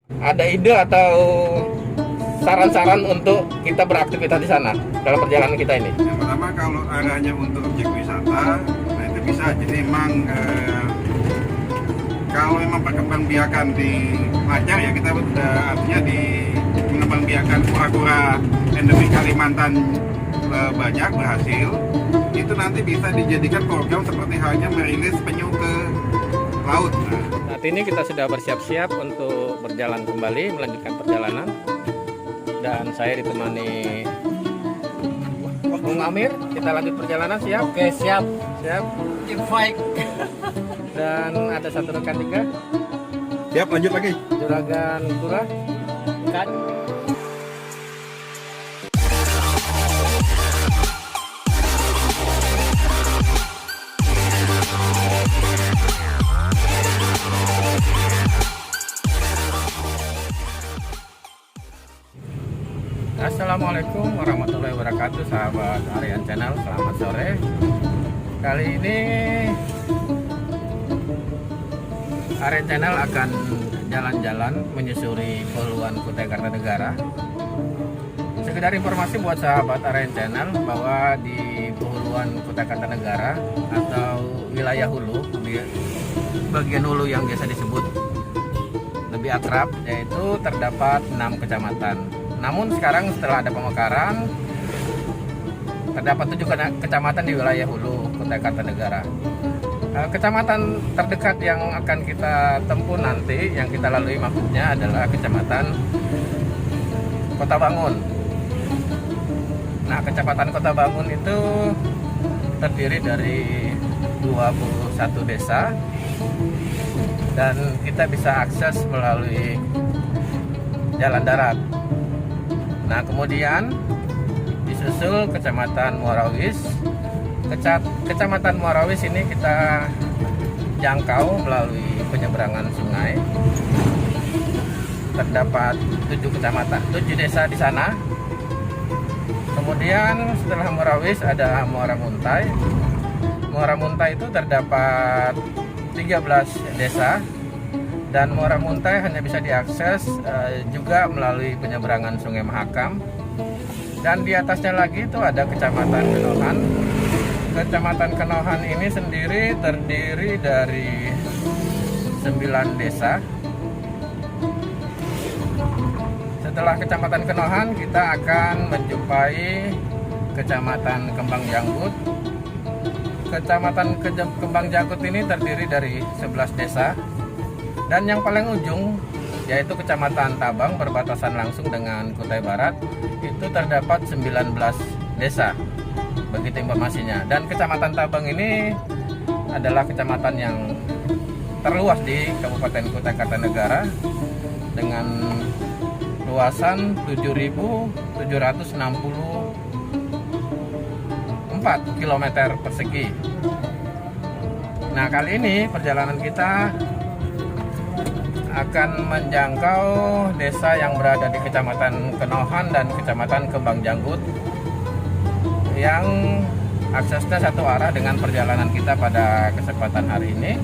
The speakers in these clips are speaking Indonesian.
Ada ide atau saran-saran untuk kita beraktivitas di sana dalam perjalanan kita ini? Yang pertama, kalau arahnya untuk objek wisata, nah itu bisa. Jadi memang kalau memang perkembangbiakan di Lanyar ya, kita artinya di mengembangbiakan kura-kura endemik Kalimantan banyak berhasil, itu nanti bisa dijadikan program seperti halnya merilis penyu ke laut. Saat ini kita sudah bersiap-siap untuk berjalan kembali, melanjutkan perjalanan. Dan saya ditemani Bung Amir. Kita lanjut perjalanan, siap? Oke, siap. Siap. Invite. Dan ada satu rekan juga, Siap, lanjut lagi. Juragan Tura. Kan. Assalamualaikum warahmatullahi wabarakatuh, sahabat Aryan Channel. Selamat sore. Kali ini Aryan Channel akan jalan-jalan menyusuri Poluan Kutai Kartanegara. Sekedar informasi buat sahabat Aryan Channel bahwa di Poluan Kutai Kartanegara atau wilayah hulu, bagian hulu yang biasa disebut lebih akrab, yaitu terdapat 6 kecamatan. Namun sekarang setelah ada pemekaran, terdapat 7 kecamatan di wilayah hulu Kutai Kartanegara. Kecamatan terdekat yang akan kita tempuh nanti, yang kita lalui maksudnya adalah Kecamatan Kota Bangun. Nah, Kecamatan Kota Bangun itu terdiri dari 21 desa dan kita bisa akses melalui jalan darat. Nah, kemudian disusul Kecamatan Muarawis. Kecamatan Muarawis ini kita jangkau melalui penyeberangan sungai. Terdapat 7 kecamatan, 7 desa di sana. Kemudian setelah Muarawis ada Muara Muntai. Muara Muntai itu terdapat 13 desa. Dan Muara Muntai hanya bisa diakses juga melalui penyeberangan Sungai Mahakam. Dan di atasnya lagi itu ada Kecamatan Kenohan. Kecamatan Kenohan ini sendiri terdiri dari 9 desa. Setelah Kecamatan Kenohan kita akan menjumpai Kecamatan Kembang Janggut. Kecamatan Kembang Janggut ini terdiri dari 11 desa. Dan yang paling ujung yaitu Kecamatan Tabang berbatasan langsung dengan Kutai Barat, itu terdapat 19 desa. Begitu informasinya. Dan Kecamatan Tabang ini adalah kecamatan yang terluas di Kabupaten Kutai Kartanegara dengan luasan 7.764 km persegi. Nah, kali ini perjalanan kita akan menjangkau desa yang berada di Kecamatan Kenohan dan Kecamatan Kembang Janggut yang aksesnya satu arah dengan perjalanan kita pada kesempatan hari ini,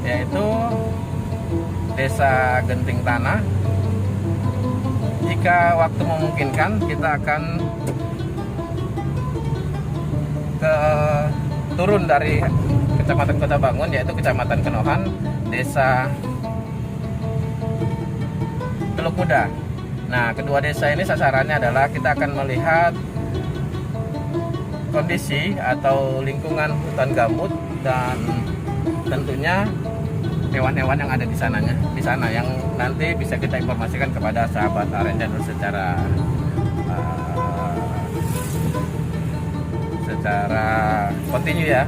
yaitu Desa Genting Tanah. Jika waktu memungkinkan, kita akan turun dari Kecamatan Kota Bangun, yaitu Kecamatan Kenohan, Desa Teluk Muda. Nah, kedua desa ini sasarannya adalah kita akan melihat kondisi atau lingkungan hutan gambut dan tentunya hewan-hewan yang ada di sana yang nanti bisa kita informasikan kepada sahabat Aryan Channel secara kontinu ya.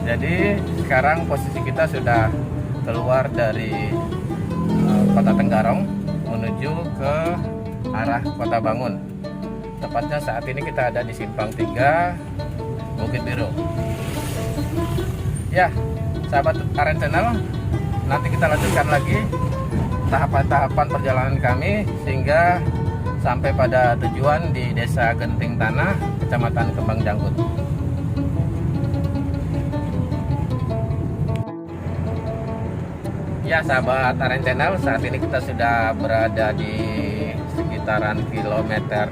Jadi sekarang posisi kita sudah keluar dari Kota Tenggarong menuju ke arah Kota Bangun. Tepatnya saat ini kita ada di Simpang 3 Bukit Biru. Ya, sahabat Aryan Channel, nanti kita lanjutkan lagi tahapan-tahapan perjalanan kami sehingga sampai pada tujuan di Desa Genting Tanah, Kecamatan Kembang Janggut. Ya sahabat Aren Channel, saat ini kita sudah berada di sekitaran kilometer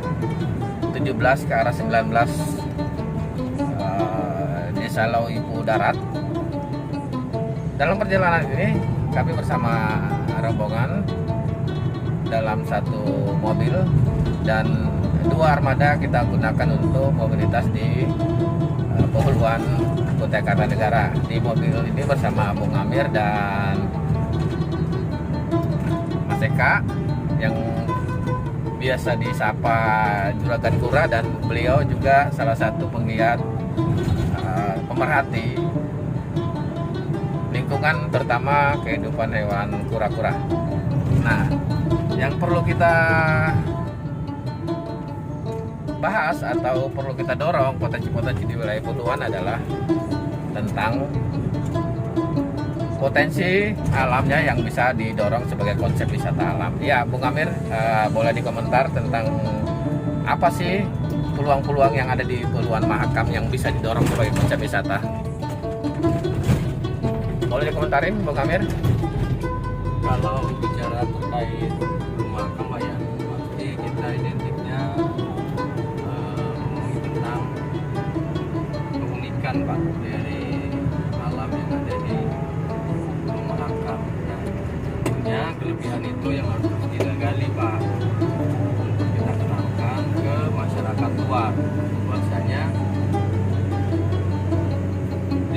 17 ke arah 19 Desa Lauipu Darat. Dalam perjalanan ini kami bersama rombongan dalam satu mobil dan 2 armada kita gunakan untuk mobilitas di Pohuluan Kutai Kartanegara. Di mobil ini bersama Bung Amir dan Mas Eka yang biasa disapa Juragan Kura, dan beliau juga salah satu penggiat pemerhati lingkungan, terutama kehidupan hewan kura-kura. Nah, yang perlu kita bahas atau perlu kita dorong potensi-potensi di wilayah Pohuluan adalah tentang potensi alamnya yang bisa didorong sebagai konsep wisata alam. Ya, Bung Amir, boleh dikomentar tentang apa sih peluang-peluang yang ada di Pohuluan Mahakam yang bisa didorong sebagai konsep wisata? Boleh dikomentarin, Bung Amir? Kalau bicara terkait rumah makam Pak, ya pasti kita identiknya tentang keunikan Pak dari alam yang ada di rumah makam. Nah, tentunya kelebihan itu yang harus kita gali Pak, untuk kita kenalkan ke masyarakat luar bahwasanya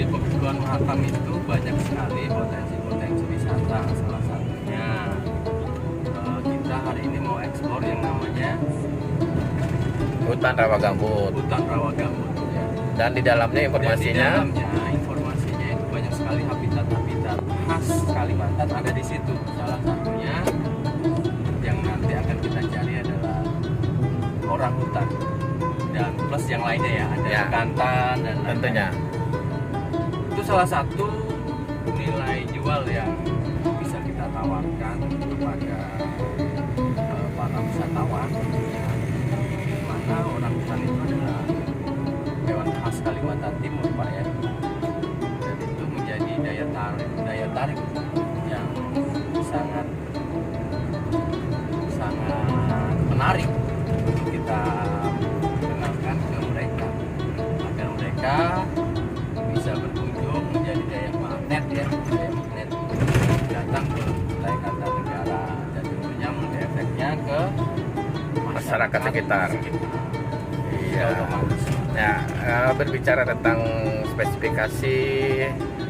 di Pohuluan Mahakam itu banyak sekali potensi-potensi wisata. Salah satunya kita hari ini mau eksplor yang namanya Hutan Rawa Gambut. Hutan Rawa Gambut ya. Dan di dalamnya informasinya, Informasinya itu banyak sekali habitat-habitat khas Kalimantan ada di situ. Salah satunya yang nanti akan kita cari adalah orang hutan, dan plus yang lainnya ya, ada Ya, bekantan dan tentunya. itu salah satu nilai jual yang bisa kita tawarkan kepada para wisatawan, ya, di mana orang hutan itu adalah hewan khas Kalimantan Timur Pak ya, dan itu menjadi daya tarik yang sangat menarik untuk kita kenalkan ke mereka agar mereka bisa berkunjung, menjadi daya magnet ya, daya magnet datang ke Kutai Kartanegara, dan tentunya efeknya ke Masyarakat sekitar. Iya. Otomatis. Nah, berbicara tentang spesifikasi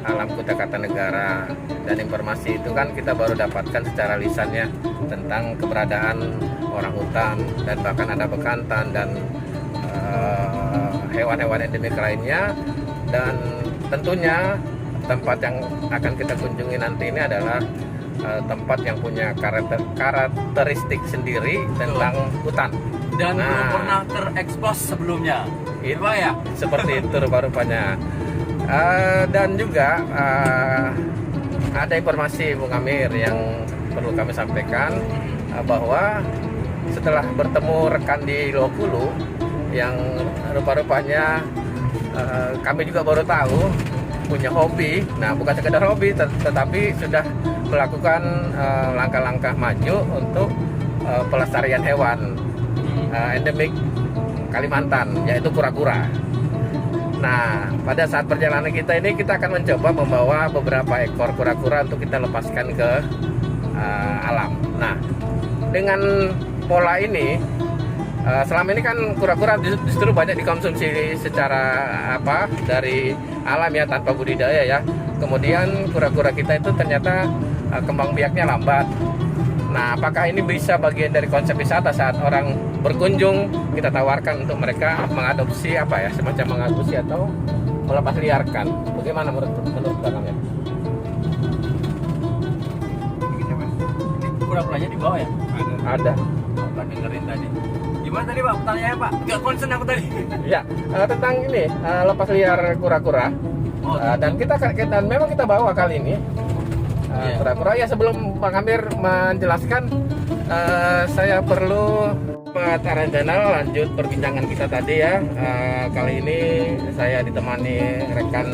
alam Kutai Kartanegara dan informasi itu kan kita baru dapatkan secara lisannya tentang keberadaan orang hutan, dan bahkan ada bekantan dan hewan-hewan endemik lainnya. Dan tentunya tempat yang akan kita kunjungi nanti ini adalah tempat yang punya karakteristik sendiri tentang hutan. Dan belum Nah, pernah terekspos sebelumnya. itu Pak ya. seperti itu rupa-rupanya. Dan juga ada informasi Bung Amir yang perlu kami sampaikan, bahwa setelah bertemu rekan di Lokulu yang rupa-rupanya kami juga baru tahu punya hobi. Nah, bukan sekedar hobi, tetapi sudah melakukan langkah-langkah maju untuk pelestarian hewan endemik Kalimantan, yaitu kura-kura. Nah, pada saat perjalanan kita ini, kita akan mencoba membawa beberapa ekor kura-kura untuk kita lepaskan ke alam. Nah, dengan pola ini, selama ini kan kura-kura justru banyak dikonsumsi secara dari alam ya, tanpa budidaya ya. Kemudian kura-kura kita itu ternyata kembang biaknya lambat. Nah, apakah ini bisa bagian dari konsep wisata saat orang berkunjung, kita tawarkan untuk mereka mengadopsi semacam mengadopsi atau melepas liarkan? Bagaimana menurut Bang Amir? Ini kura-kuranya di bawah ya? Ada. Pak dengerin tadi. Gimana tadi Pak pertanyaannya Pak? Gak concern aku tadi. Ya, tentang ini lepas liar kura-kura. Dan memang kita bawa kali ini kura-kura. Ya, sebelum Bang Amir menjelaskan, saya perlu Pak Aren Channel lanjut perbincangan kita tadi ya. Kali ini saya ditemani rekan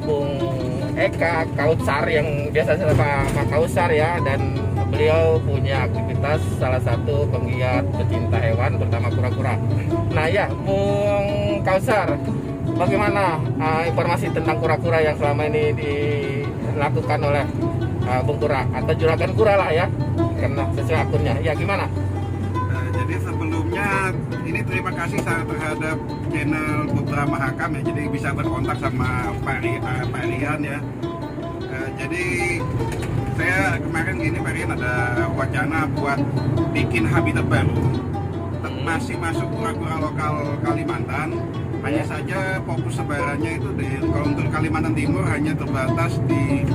Bung Eka Kautsar yang biasa sama Kautsar ya, dan beliau punya aktivitas salah satu penggiat pecinta hewan terutama kura-kura. Nah ya, Bung Kautsar, bagaimana informasi tentang kura-kura yang selama ini dilakukan oleh Bung Kura atau Juragan Kura lah ya, karena sesuai akunnya. Ya gimana? Jadi sebelumnya ini terima kasih terhadap channel Putra Mahakam ya, jadi bisa berkontak sama Pak Rian ya. Jadi saya kemarin gini, Pak Rian ada wacana buat bikin habitat baru, masih masuk kura-kura lokal Kalimantan. Hanya saja fokus sebarannya itu kalau untuk Kalimantan Timur hanya terbatas di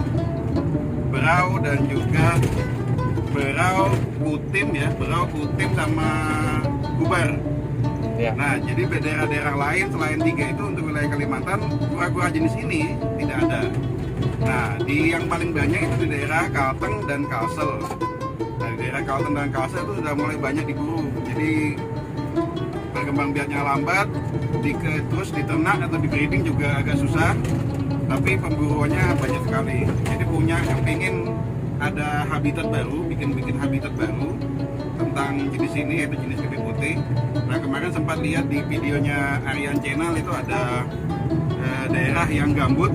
Berau dan juga Berau, Kutim ya, Berau, Kutim sama Gubar. Ya. Nah, jadi daerah-daerah lain selain 3 itu untuk wilayah Kalimantan, kura-kura jenis ini tidak ada. Nah, yang paling banyak itu di daerah Kalteng dan Kalsel. Nah, di daerah Kalteng dan Kalsel itu sudah mulai banyak diburu. Jadi berkembang biaknya lambat, terus diternak atau di breeding juga agak susah. Tapi pemburuannya banyak sekali. Jadi pengen ada habitat baru, bikin habitat baru tentang jenis ini, yaitu jenis pipi putih. Nah, kemarin sempat lihat di videonya Aryan Channel itu ada daerah yang gambut.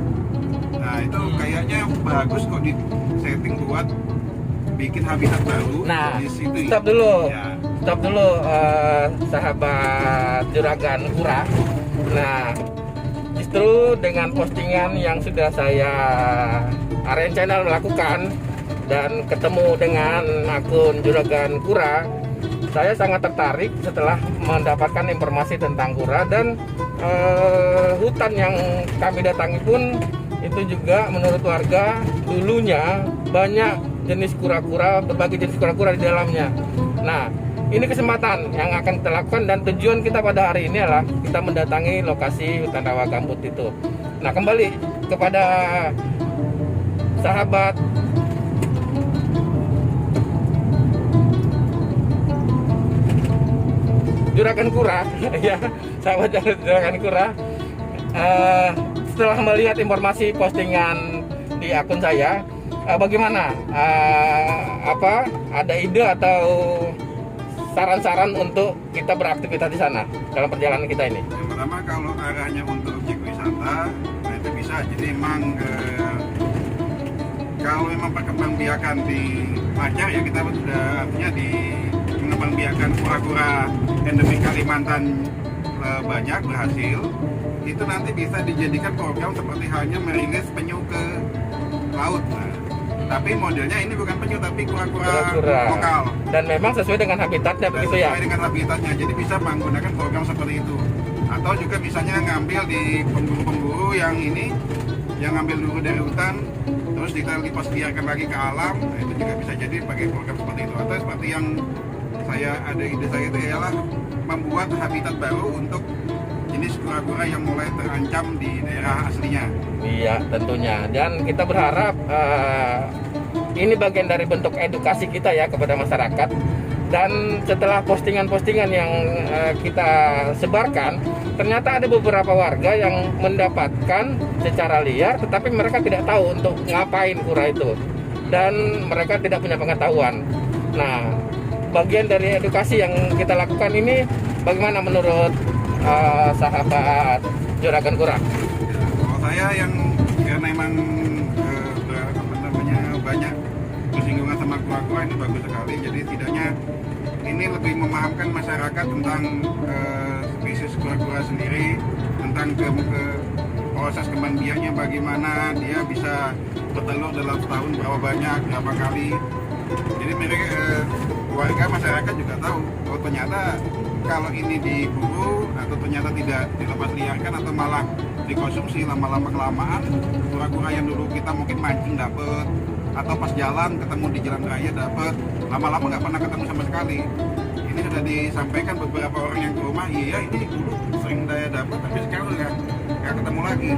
Nah, itu kayaknya bagus kok di setting buat bikin habitat baru. Nah, di situ. stop dulu. Ya. Stop dulu, sahabat Juragan Kura. Nah, justru dengan postingan yang sudah saya Aryan Channel melakukan dan ketemu dengan akun Juragan Kura, saya sangat tertarik setelah mendapatkan informasi tentang kura, dan hutan yang kami datangi pun itu juga menurut warga dulunya banyak jenis kura-kura, berbagai jenis kura-kura di dalamnya. Nah, ini kesempatan yang akan kita lakukan, dan tujuan kita pada hari ini adalah kita mendatangi lokasi hutan rawa gambut itu. Nah, kembali kepada sahabat Juragan Kura ya, sahabat Juragan Kura, setelah melihat informasi postingan di akun saya, bagaimana? Ada ide atau saran-saran untuk kita beraktivitas di sana dalam perjalanan kita ini? Yang pertama, kalau arahnya untuk objek wisata, nah itu bisa. Jadi memang kalau memang perkembangbiakan di Majar ya, kita sudah artinya di mengembangbiakan kura-kura endemik Kalimantan banyak berhasil. Itu nanti bisa dijadikan program seperti halnya merilis penyu ke laut. Nah, tapi modelnya ini bukan penyu tapi kura-kura lokal. Dan memang sesuai dengan habitatnya, begitu ya? Sesuai dengan habitatnya, jadi bisa menggunakan program seperti itu. Atau juga misalnya ngambil di pemburu-pemburu yang ini, yang ngambil dulu dari hutan, terus kita lipas biarkan lagi ke alam. Nah, itu juga bisa jadi pakai program seperti itu. Atau seperti yang ide saya itu ialah membuat habitat baru untuk jenis kura-kura yang mulai terancam di daerah aslinya. Iya, tentunya. Dan kita berharap ini bagian dari bentuk edukasi kita ya kepada masyarakat. Dan setelah postingan-postingan yang kita sebarkan, ternyata ada beberapa warga yang mendapatkan secara liar, tetapi mereka tidak tahu untuk ngapain kura itu, dan mereka tidak punya pengetahuan. Nah, bagian dari edukasi yang kita lakukan ini, bagaimana menurut sahabat Juragan Kura? Kalau saya yang karena memang banyak bersinggungan sama kura-kura, ini bagus sekali. Jadi setidaknya ini lebih memahamkan masyarakat tentang spesies kura-kura sendiri, tentang proses kembang biaknya, bagaimana dia bisa bertelur dalam setahun berapa banyak, berapa kali. Jadi mereka warga masyarakat juga tahu, oh ternyata kalau ini diburu atau ternyata tidak dilepas liarkan atau malah dikonsumsi lama-lama kelamaan, kura-kura yang dulu kita mungkin mancing dapet, atau pas jalan ketemu di jalan raya dapet, lama-lama nggak pernah ketemu sama sekali. Ini sudah disampaikan beberapa orang yang ke rumah, iya ini dulu sering saya dapet, tapi sekarang nggak ketemu lagi.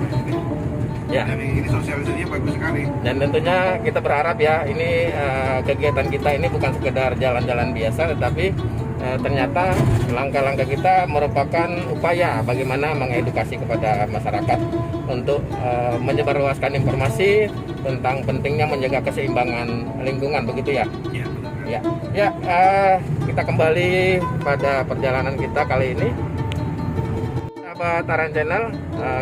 Ya. Dari ini sosialisasinya bagus sekali. Dan tentunya kita berharap ya ini kegiatan kita ini bukan sekedar jalan-jalan biasa, tetapi ternyata langkah-langkah kita merupakan upaya bagaimana mengedukasi kepada masyarakat untuk menyebarluaskan informasi tentang pentingnya menjaga keseimbangan lingkungan, begitu ya. Iya, benar. Ya, kita kembali pada perjalanan kita kali ini. Sahabat Aren Channel,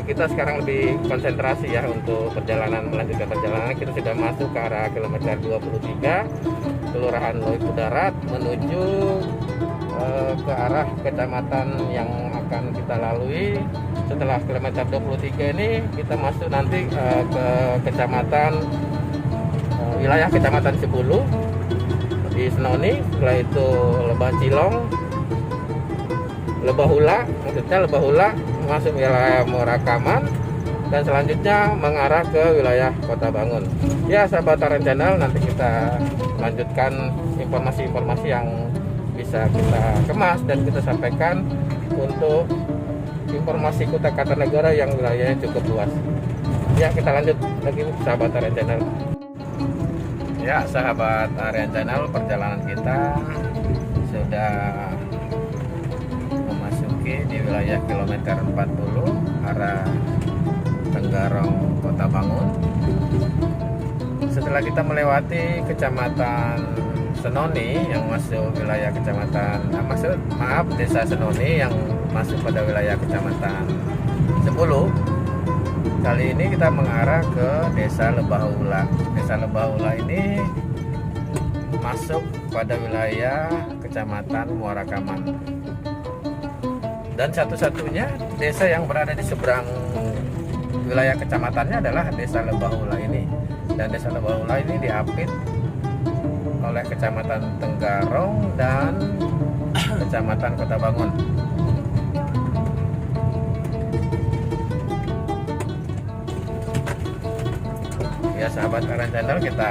kita sekarang lebih konsentrasi ya untuk melanjutkan perjalanan. Kita sudah masuk ke arah kilometer 23, Kelurahan Loiku Darat, menuju ke arah kecamatan yang akan kita lalui. Setelah kilometer 23 ini kita masuk nanti ke kecamatan wilayah kecamatan Cibulu di Senoni, setelah itu Lebah Cilong, Lebah Hula, maksudnya Lebah Hula masuk wilayah Murakaman, dan selanjutnya mengarah ke wilayah Kota Bangun. Ya sahabat Aren Channel, nanti kita lanjutkan informasi-informasi yang bisa kita kemas dan kita sampaikan untuk informasi Kutai Kartanegara yang wilayahnya cukup luas. Ya, kita lanjut lagi sahabat Aren Channel. Ya sahabat Aren Channel, perjalanan kita sudah memasuki di wilayah kilometer 40 arah Tenggarong Kota Bangun. Setelah kita melewati kecamatan Senoni yang masuk wilayah kecamatan desa Senoni yang masuk pada wilayah kecamatan Sepuluh, kali ini kita mengarah ke desa Lebah Hula. Desa Lebah Hula ini masuk pada wilayah kecamatan Muarakaman, dan satu-satunya desa yang berada di seberang wilayah kecamatannya adalah desa Lebah Hula ini. Dan desa Lebah Hula ini diapit oleh kecamatan Tenggarong dan kecamatan Kota Bangun. Ya sahabat Aren Channel, kita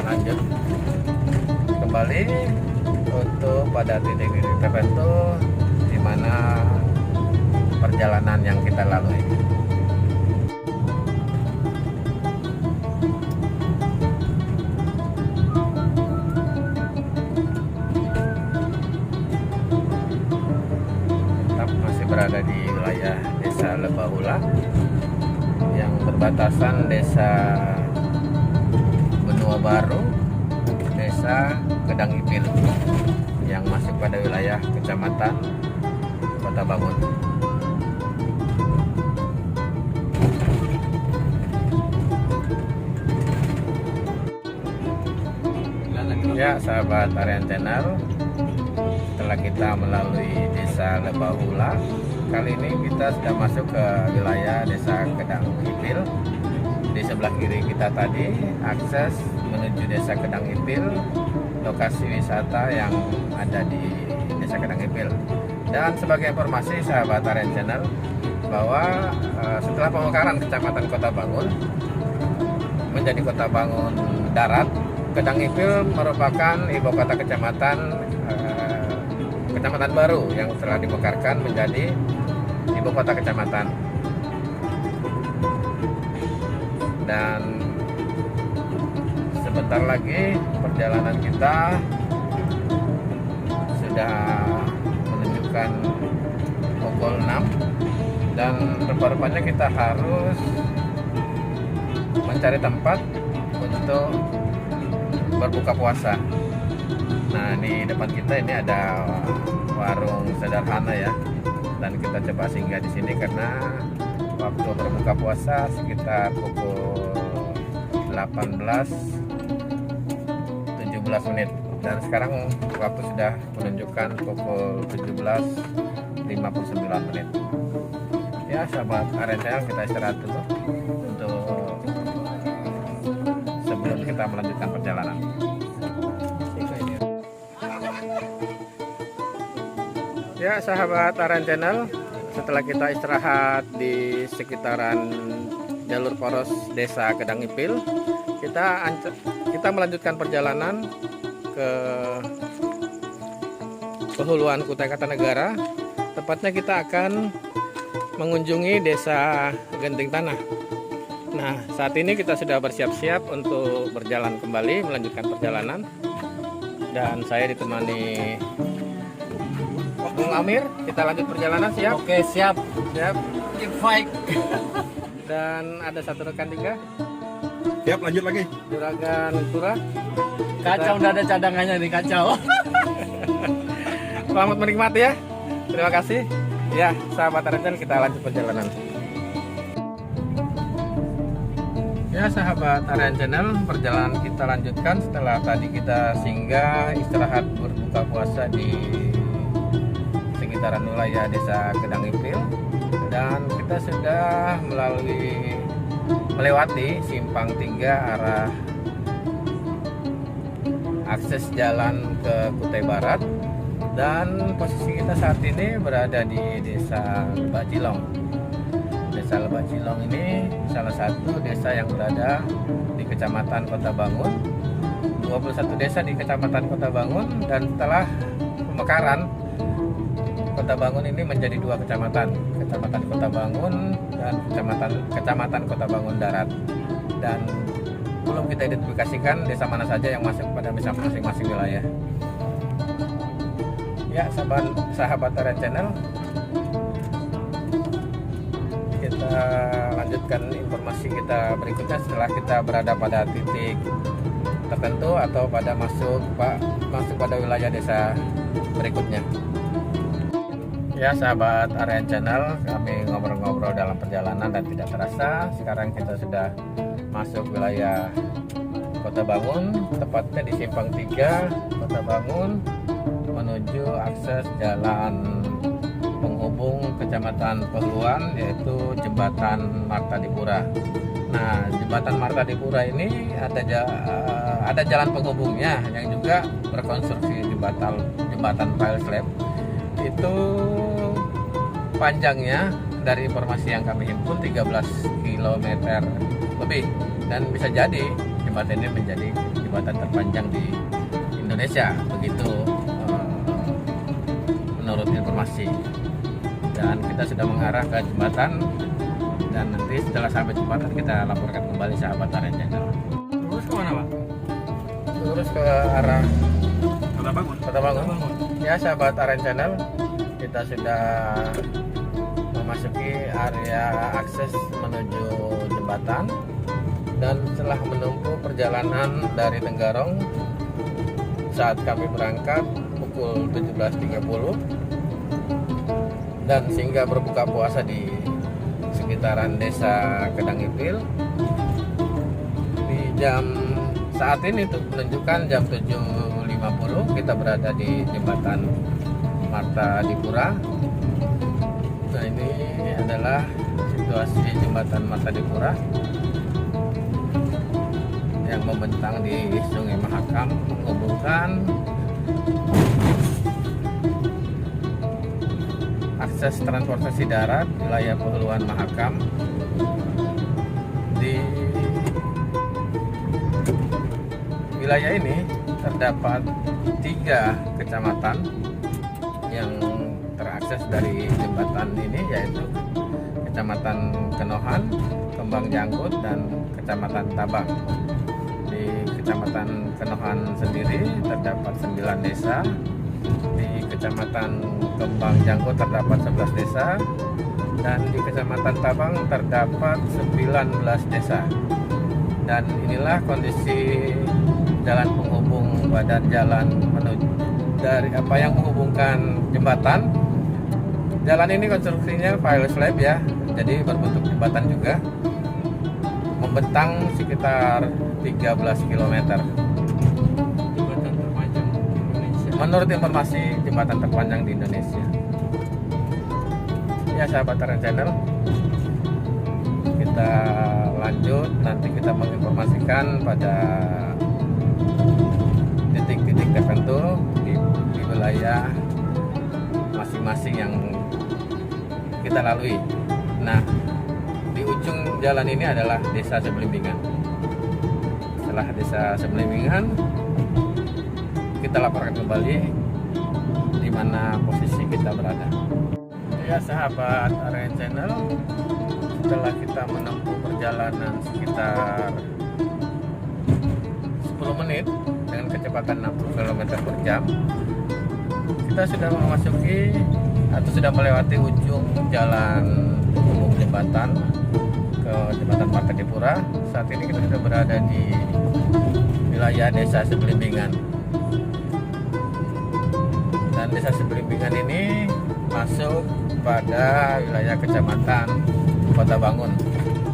lanjut kembali untuk pada titik-titik tertentu di mana perjalanan yang kita lalui. Tetap masih berada di wilayah desa Lebah Hula yang berbatasan desa Benua Baru, desa Gedang Ipil yang masuk pada wilayah kecamatan Kota Bangun. Ya sahabat Aren Channel, setelah kita melalui desa Lebah Hula, kali ini kita sudah masuk ke wilayah desa Gedang Ipil. Di sebelah kiri kita tadi akses menuju desa Gedang Ipil, lokasi wisata yang ada di desa Gedang Ipil. Dan sebagai informasi sahabat Aren Channel, bahwa setelah pemekaran kecamatan Kota Bangun menjadi Kota Bangun Darat, Gedang Ipil merupakan ibu kota kecamatan baru yang telah dimekarkan menjadi ibu kota kecamatan. Dan sebentar lagi perjalanan kita sudah menunjukkan pukul 6, dan rupa-rupanya kita harus mencari tempat untuk berbuka puasa. Nah, di depan kita ini ada warung sederhana ya, dan kita coba singgah di sini karena waktu berbuka puasa sekitar pukul 18.17 menit, dan sekarang waktu sudah menunjukkan pukul 17.59 menit. Ya sahabat Aren Channel, kita istirahat dulu untuk sebelum kita melanjutkan perjalanan. Ya sahabat Aren Channel, setelah kita istirahat di sekitaran jalur poros desa Gedang Ipil, kita melanjutkan perjalanan ke Kehuluan Kutai Kartanegara. Tepatnya kita akan mengunjungi desa Genting Tanah. Nah, saat ini kita sudah bersiap-siap untuk berjalan kembali, melanjutkan perjalanan. Dan saya ditemani Bung Amir. Kita lanjut perjalanan, siap? Oke, siap. Siap. Keep fight. Dan ada satu rekan juga, Siap, lanjut lagi. Juragan Tura. Kacau, udah ada cadangannya nih, kacau. Selamat menikmati ya. Terima kasih. Ya, sahabat Arencan, kita lanjut perjalanan. Ya, sahabat Aren Channel, perjalanan kita lanjutkan setelah tadi kita singgah istirahat berbuka puasa di sekitaran wilayah Desa Kedangipil, dan kita sudah melewati simpang 3 arah akses jalan ke Kutai Barat, dan posisi kita saat ini berada di Desa Lebak Cilong. Desa Lebak Cilong ini salah satu desa yang berada di Kecamatan Kota Bangun. 21 desa di Kecamatan Kota Bangun, dan setelah pemekaran Kota Bangun ini menjadi 2 kecamatan, Kecamatan Kota Bangun dan Kecamatan Kota Bangun Darat. Dan belum kita identifikasikan desa mana saja yang masuk pada masing-masing wilayah. Ya, sahabat Aren Channel, kita lanjutkan informasi kita berikutnya setelah kita berada pada titik tertentu atau pada masuk pada wilayah desa berikutnya. Ya, sahabat Aren Channel, kami ngobrol-ngobrol dalam perjalanan dan tidak terasa sekarang kita sudah masuk wilayah Kota Bangun, tepatnya di simpang 3 Kota Bangun menuju akses jalan penghubung Kecamatan Peluan, yaitu Jembatan Martadipura. Nah, Jembatan Martadipura ini ada jalan penghubungnya yang juga berkonstruksi jembatan pile slab. Itu panjangnya dari informasi yang kami himpun 13 km lebih, dan bisa jadi jembatan ini menjadi jembatan terpanjang di Indonesia, begitu menurut informasi. Dan kita sudah mengarah ke jembatan, dan nanti setelah sampai jembatan kita laporkan kembali sahabat Aren Channel. Terus kemana, Pak? Lurus ke arah Kota Bangun. Kota Bangun. Ya, sahabat Aren Channel, kita sudah memasuki area akses menuju jembatan, dan setelah menempuh perjalanan dari Tenggarong saat kami berangkat pukul 17.30 dan sehingga berbuka puasa di sekitaran Desa Kedangipil di jam saat ini itu menunjukkan jam 7.50 kita berada di jembatan Martadipura. Nah, ini adalah situasi jembatan Martadipura yang membentang di Sungai Mahakam, menghubungkan akses transportasi darat wilayah Peluan Mahakam. Di wilayah ini terdapat 3 kecamatan yang terakses dari jembatan ini, yaitu Kecamatan Kenohan, Kembang Janggut, dan Kecamatan Tabang. Di Kecamatan Kenohan sendiri terdapat 9 desa. Di Kecamatan Kembang Janggut terdapat 11 desa, dan di Kecamatan Tabang terdapat 19 desa. Dan inilah kondisi jalan penghubung badan jalan menuju dari yang menghubungkan jembatan. Jalan ini konstruksinya pile slab ya, jadi berbentuk jembatan juga, membentang sekitar 13 km. Jembatan terpanjang di Indonesia. Menurut informasi, jembatan terpanjang di Indonesia. Ya, sahabat Aren Channel, kita lanjut, nanti kita menginformasikan pada titik-titik tertentu di wilayah masing-masing yang kita lalui. Nah, di ujung jalan ini adalah Desa Sebelimbingan. Setelah Desa Sebelimbingan, kita laporkan kembali di mana posisi kita berada. Ya, sahabat Aren Channel, setelah kita menempuh perjalanan sekitar 10 menit dengan kecepatan 60 km per jam, kita sudah memasuki atau sudah melewati ujung jalan umum jembatan ke Jembatan Martadipura. Saat ini kita sudah berada di wilayah Desa Sebelimbingan. Dan Desa Sebelimbingan ini masuk pada wilayah Kecamatan Kota Bangun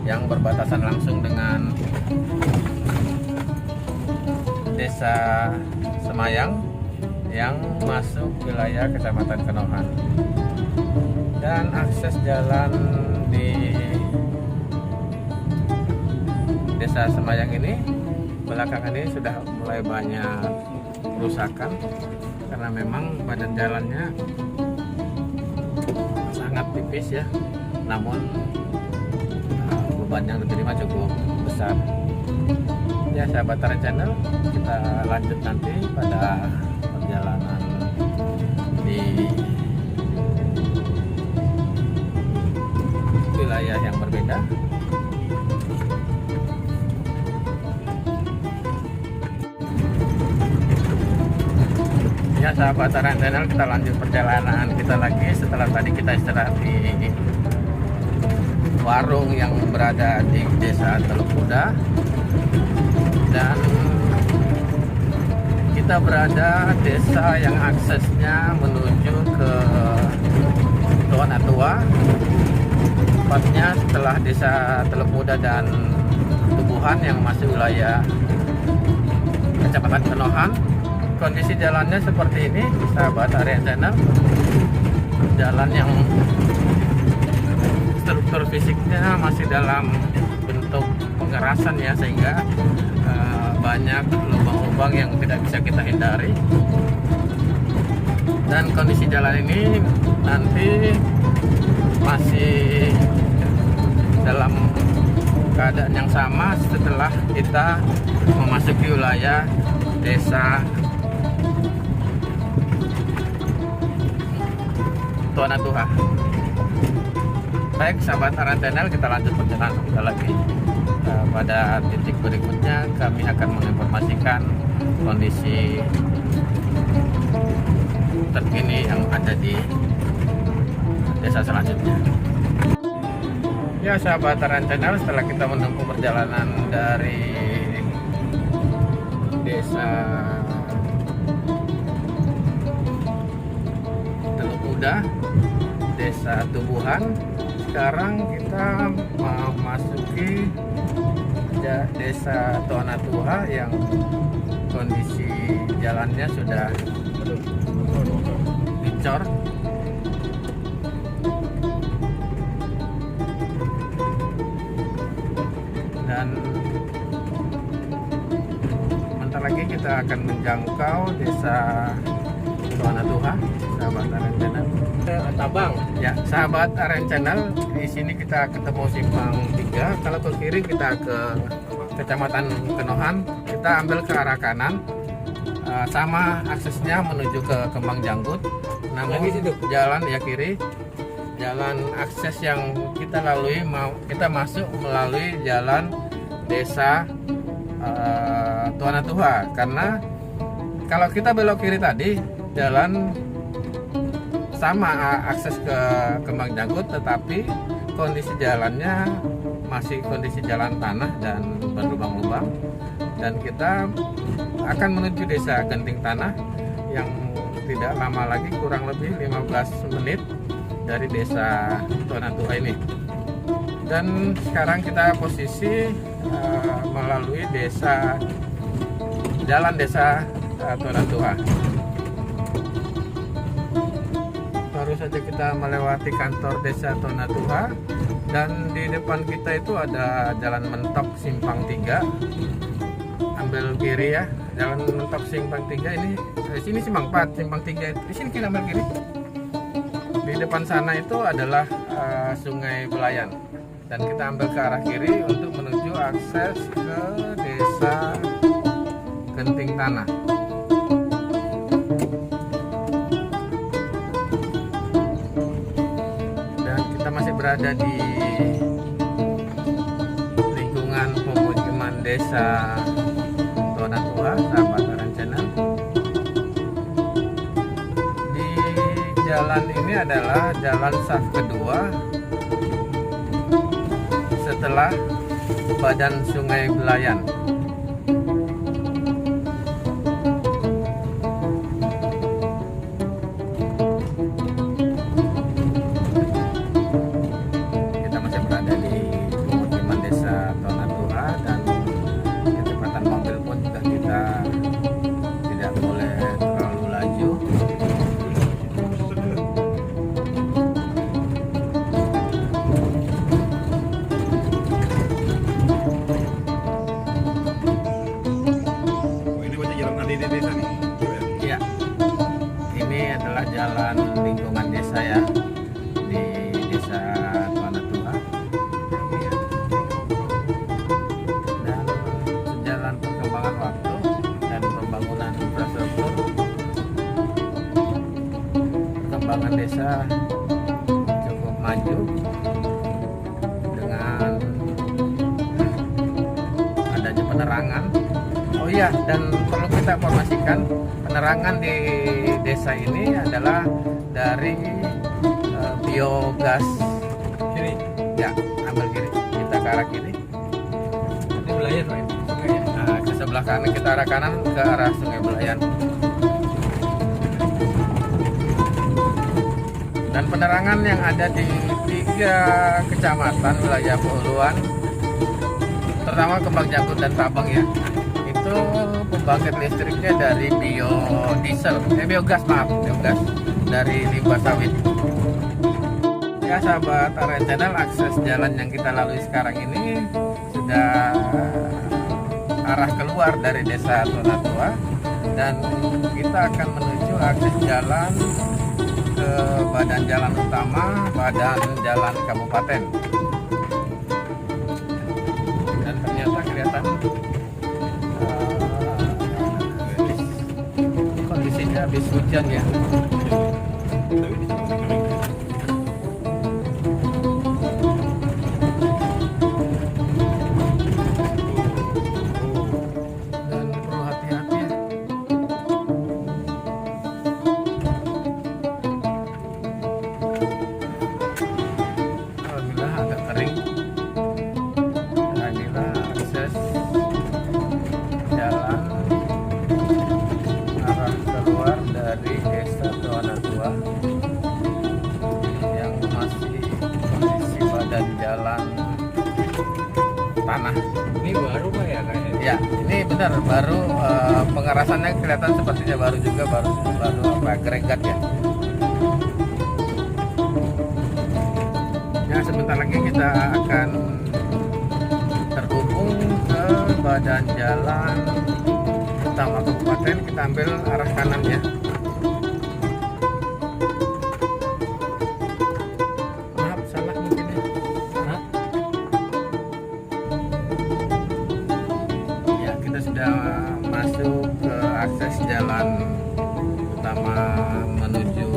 yang berbatasan langsung dengan Desa Semayang yang masuk wilayah Kecamatan Kenohan. Dan akses jalan di Desa Semayang ini belakangan ini sudah mulai banyak kerusakan karena memang badan jalannya sangat tipis ya, namun beban yang diterima cukup besar. Ya sahabat Taren Channel, kita lanjut nanti pada perjalanan di wilayah yang berbeda. Ya sahabat Taren Channel, kita lanjut perjalanan kita lagi setelah tadi kita istirahat di warung yang berada di Desa Teluk Muda, dan kita berada desa yang aksesnya menuju ke Tuanatua, tepatnya setelah Desa Teluk Muda dan Tubuhan yang masuk wilayah Kecamatan Kenohan. Kondisi jalannya seperti ini sahabat Taren Channel, jalan yang struktur fisiknya masih dalam bentuk pengerasan ya, sehingga banyak lubang-lubang yang tidak bisa kita hindari. Dan kondisi jalan ini nanti masih dalam keadaan yang sama setelah kita memasuki wilayah Desa Tuanatua. Baik sahabat Taren Channel, kita lanjut perjalanan kita lagi. Pada titik berikutnya kami akan menginformasikan kondisi terkini yang ada di desa selanjutnya. Ya sahabat Taren Channel, setelah kita menempuh perjalanan dari Desa Teluk Muda, Desa Tubuhan, sekarang kita memasuki Desa Tuanatua yang kondisi jalannya sudah dicor. Dan bentar lagi kita akan menjangkau Desa Tuanatua, sahabat Taren Channel. Tabang. Ya, sahabat Taren Channel, di sini kita ketemu simpang 3. Kalau ke kiri kita ke Kecamatan Kenohan, kita ambil ke arah kanan. Sama aksesnya menuju ke Kembang Janggut. Namun jalan ya kiri, jalan akses yang kita lalui kita masuk melalui jalan Desa Tuanatua, karena kalau kita belok kiri tadi jalan sama akses ke Kembang Janggut, tetapi kondisi jalannya masih kondisi jalan tanah dan berlubang-lubang, dan kita akan menuju Desa Genting Tanah yang tidak lama lagi, kurang lebih 15 menit dari Desa Tuanatua ini. Dan sekarang kita posisi melalui jalan Desa Tuanatua. Baru saja kita melewati kantor Desa Tuanatua, dan di depan kita itu ada jalan mentok simpang 3. Ambil kiri ya, jalan mentok simpang 3 ini. Di sini simpang 4, simpang 3 di sini kita ambil kiri. Di depan sana itu adalah Sungai Belayan, dan kita ambil ke arah kiri untuk menuju akses ke Desa Genting Tanah. Dan kita masih berada di Desa Tonatua, sahabat Aren Channel. Di jalan ini adalah jalan saf kedua setelah Badan Sungai Belayan. Kita masih berada di pemukiman Desa Tonatua dan kecepatan mobil pun juga kita tidak boleh terlalu laju. Oh, ini banyak jalan di desa nih. Ya, ini adalah jalan lingkungan desa ya, di Desa Tonatua. Dan sejalan perkembangan waktu dan pembangunan infrastruktur, perkembangan desa cukup maju dengan adanya penerangan. Oh iya, dan perlu kita informasikan, penerangan di desa ini adalah dari biogas. Kiri, Ya, ambil kiri, kita ke arah kiri. ini Belayan Pak, sungai ya. Nah, ke sebelah kanan, kita arah kanan ke arah Sungai Belayan. Dan penerangan yang ada di 3 kecamatan wilayah Pohuluan, terutama Kembang Jangkut dan Tabang ya, itu pembangkit listriknya dari biogas dari limbah sawit. Ya sahabat Aren Channel, akses jalan yang kita lalui sekarang ini sudah arah keluar dari Desa Tonatua dan kita akan menuju akses jalan ke badan jalan utama, badan jalan kabupaten. Dan ternyata kelihatan kondisinya habis hujan ya. Dan perlu hati-hati ya. Alhamdulillah agak kering. Nah, inilah akses jalan arah keluar dari Desa Tonatua yang masih kondisi badan jalan tanah. Ini baru Pak ya kayaknya. Ya, ini benar baru, pengerasannya kelihatan sepertinya baru juga, baru agregat ya. Ya, sebentar lagi kita akan terhubung ke badan jalan utama kabupaten. Kita ambil arah kanan ya. Maaf, salah mungkin ya. Hah? Ya, kita sudah masuk ke akses jalan utama menuju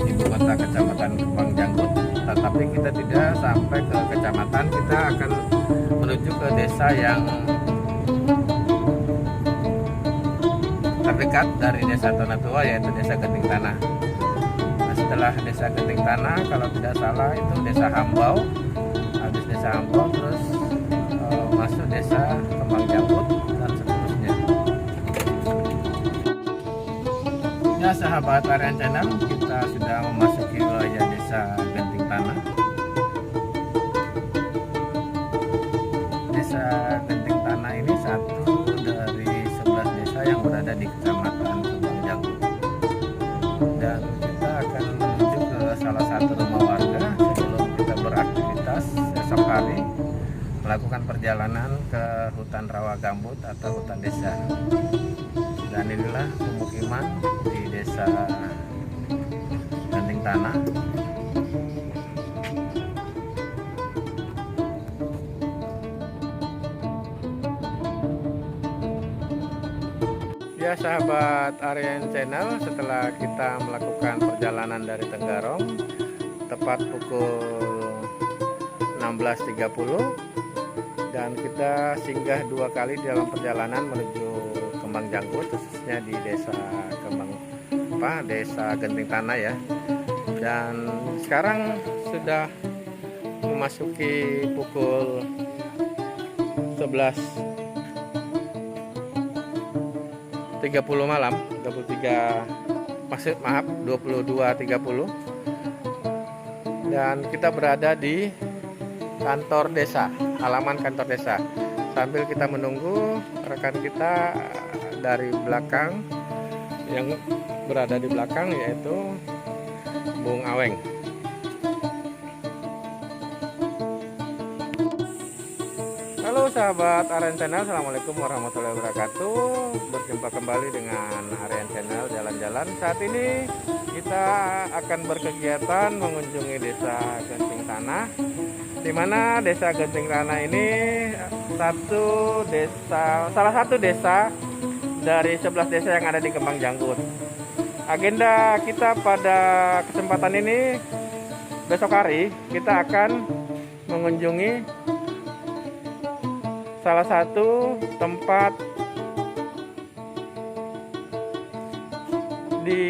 ibu kota kecamatan Kembang Jangkut. Tetapi kita tidak sampai ke kecamatan, kita akan menuju ke desa yang terdekat dari Desa Tonatua, yaitu Desa Genting Tanah. Nah, setelah Desa Genting Tanah, kalau tidak salah itu Desa Hambau. Habis Desa Hambau terus masuk Desa Kembang Jangkut dan seterusnya. Ya sahabat Aren Channel, kita sudah memasuki wilayah Desa Genting Tanah. Desa Genting Tanah ini satu dari 11 desa yang berada di Kecamatan Kembang Jangkut. Dan kita akan menuju ke salah satu rumah warga sebelum kita beraktivitas esok hari melakukan perjalanan ke hutan rawa gambut atau hutan desa. Dan inilah pemukiman di Desa Genting Tanah. Ya sahabat Aren Channel, setelah kita melakukan perjalanan dari Tenggarong tepat pukul 16.30, dan kita singgah 2 kali dalam perjalanan menuju Kembang Janggut, khususnya di Desa Desa Genting Tanah ya. Dan sekarang sudah memasuki pukul 11.30 malam, 22.30, dan kita berada di kantor desa, halaman kantor desa, sambil kita menunggu rekan kita dari belakang yang berada di belakang, yaitu Bung Aweng. Halo sahabat Aryan Channel, assalamualaikum warahmatullahi wabarakatuh. Berjumpa kembali dengan Aryan Channel jalan-jalan. Saat ini kita akan berkegiatan mengunjungi Desa Genting Tanah, di mana Desa Genting Tanah ini salah satu desa dari 11 desa yang ada di Kembang Janggut. Agenda kita pada kesempatan ini, besok hari kita akan mengunjungi salah satu tempat di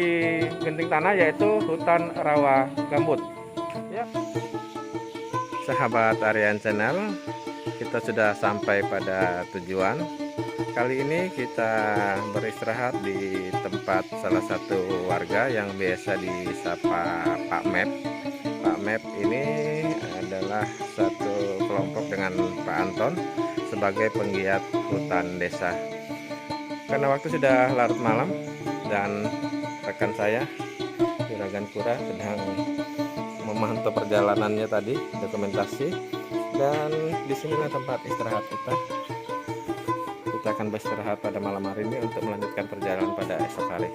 Genting Tanah, yaitu hutan rawa gambut ya. Sahabat Aryan Channel, kita sudah sampai pada tujuan. Kali ini kita beristirahat di tempat salah satu warga yang biasa disapa Pak Mep. Pak Mep ini adalah satu kelompok dengan Pak Anton sebagai penggiat hutan desa. Karena waktu sudah larut malam dan rekan saya Juragan Pura sedang memantau perjalanannya tadi, dokumentasi, dan disinilah tempat istirahat kita. Kita akan beristirahat pada malam hari ini untuk melanjutkan perjalanan pada esok hari.